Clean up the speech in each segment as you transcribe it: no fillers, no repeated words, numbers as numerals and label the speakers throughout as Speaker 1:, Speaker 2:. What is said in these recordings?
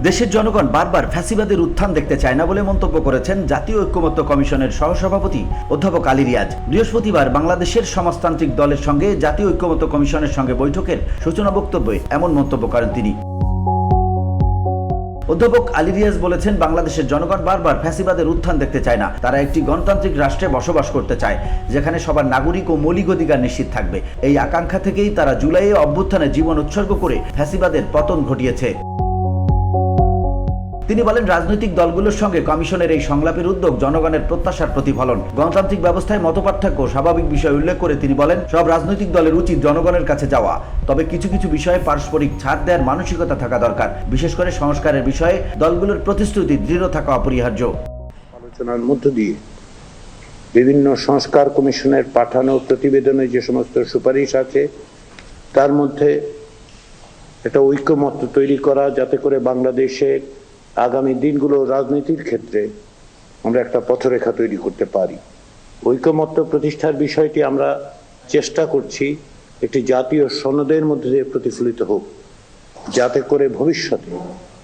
Speaker 1: দেশের জনগণ বারবার ফ্যাসিবাদের উত্থান দেখতে চায় না বলে মন্তব্য করেছেন জাতীয় ঐক্যমত্য কমিশনের সহসভাপতি অধ্যাপক আলী রিয়াজ। বৃহস্পতিবার বাংলাদেশের সমাজতান্ত্রিক দলের সঙ্গে জাতীয় ঐক্যমত্য কমিশনের সঙ্গে বৈঠকের সূচনা বক্তব্যে এমন মন্তব্য করেন তিনি। অধ্যাপক আলী রিয়াজ বলেছেন, বাংলাদেশের জনগণ বারবার ফ্যাসিবাদের উত্থান দেখতে চায় না। তারা একটি গণতান্ত্রিক রাষ্ট্রে বসবাস করতে চায়, যেখানে সবার নাগরিক ও মৌলিক অধিকার নিশ্চিত থাকবে। এই আকাঙ্ক্ষা থেকেই তারা জুলাইয়ে অভ্যুত্থানে জীবন উৎসর্গ করে ফ্যাসিবাদের পতন ঘটিয়েছে। তিনি বলেন, রাজনৈতিক দলগুলোর সঙ্গে কমিশনের এই সংলাপের উদ্যোগ জনগণের প্রত্যাশার প্রতিফলন। গণতান্ত্রিক ব্যবস্থায় মতপার্থক্য স্বাভাবিক বিষয় উল্লেখ করে তিনি বলেন, সব রাজনৈতিক দলের উচিত জনগণের কাছে যাওয়া, তবে কিছু কিছু বিষয়ে পারস্পরিক ছাড় দেওয়ার মানসিকতা থাকা দরকার। বিশেষ করে সংস্কারের বিষয়ে দলগুলোর প্রতিশ্রুতি দৃঢ় থাকা অপরিহার্য।
Speaker 2: আলোচনার মধ্য দিয়ে বিভিন্ন সংস্কার কমিশনের পাঠানো প্রতিবেদনে যে সমস্ত সুপারিশ আছে, তার মধ্যে একটা ঐক্যমত্য তৈরি করা, যাতে করে বাংলাদেশের আগামী দিনগুলো রাজনীতির ক্ষেত্রে আমরা একটা পথরেখা তৈরি করতে পারি। ঐক্যমত্য প্রতিষ্ঠার বিষয়টি আমরা চেষ্টা করছি একটি জাতীয় সনদের মধ্যে দিয়ে প্রতিফলিত হোক, যাতে করে ভবিষ্যতে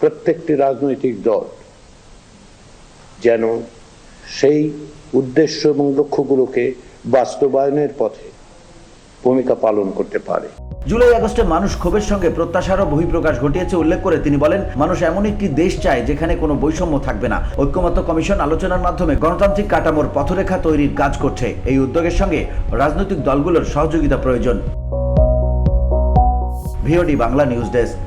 Speaker 2: প্রত্যেকটি রাজনৈতিক দল যেন সেই উদ্দেশ্য এবং লক্ষ্যগুলোকে বাস্তবায়নের পথে ভূমিকা পালন করতে পারে।
Speaker 1: জুলাই আগস্টে মানুষ ক্ষোভের সঙ্গে প্রত্যাশারও বহিঃপ্রকাশ ঘটিয়েছে উল্লেখ করে তিনি বলেন, মানুষ এমন একটি দেশ চায় যেখানে কোনো বৈষম্য থাকবে না। ঐক্যমত্য কমিশন আলোচনার মাধ্যমে গণতান্ত্রিক কাঠামোর পথরেখা তৈরির কাজ করছে। এই উদ্যোগের সঙ্গে রাজনৈতিক দলগুলোর সহযোগিতা প্রয়োজন। VOD Bangla news desk.